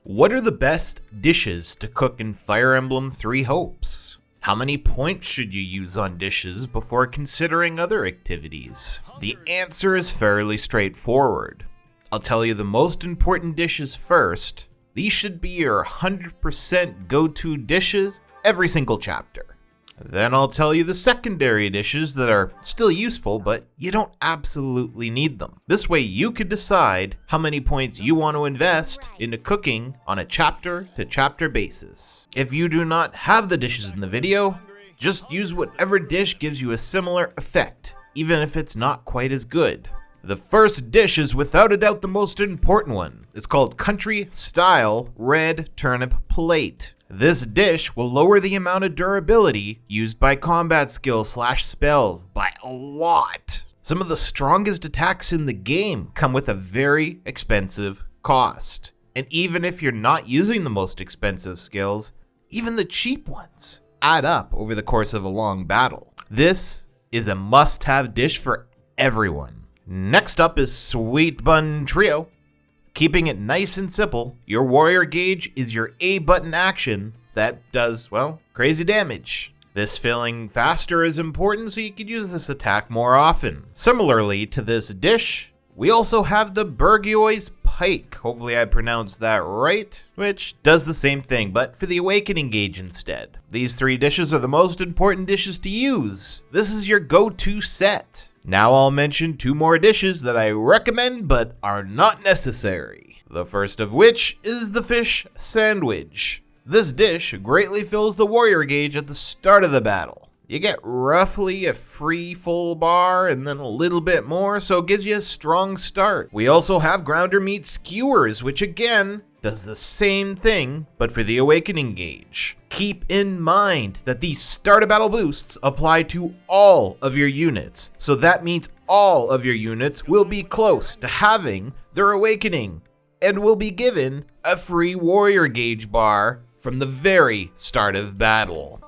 What are the best dishes to cook in Fire Emblem Three Hopes? How many points should you use on dishes before considering other activities? The answer is fairly straightforward. I'll tell you the most important dishes first. These should be your 100% go-to dishes every single chapter. Then I'll tell you the secondary dishes that are still useful, but you don't absolutely need them. This way you could decide how many points you want to invest into cooking on a chapter-to-chapter basis. If you do not have the dishes in the video, just use whatever dish gives you a similar effect, even if it's not quite as good. The first dish is without a doubt the most important one. It's called Country Style Red Turnip Plate. This dish will lower the amount of durability used by combat skills/spells by a lot. Some of the strongest attacks in the game come with a very expensive cost. And even if you're not using the most expensive skills, even the cheap ones add up over the course of a long battle. This is a must-have dish for everyone. Next up is Sweet Bun Trio. Keeping it nice and simple, your warrior gauge is your A button action that does, well, crazy damage. This filling faster is important, so you could use this attack more often. Similarly to this dish, we also have the Burgiois Pike, hopefully I pronounced that right, which does the same thing, but for the awakening gauge instead. These three dishes are the most important dishes to use. This is your go-to set. Now I'll mention two more dishes that I recommend but are not necessary. The first of which is the fish sandwich. This dish greatly fills the warrior gauge at the start of the battle. You get roughly a free full bar and then a little bit more, so it gives you a strong start. We also have grounder meat skewers, which again does the same thing, but for the awakening gauge. Keep in mind that these start of battle boosts apply to all of your units, so that means all of your units will be close to having their awakening and will be given a free warrior gauge bar from the very start of battle.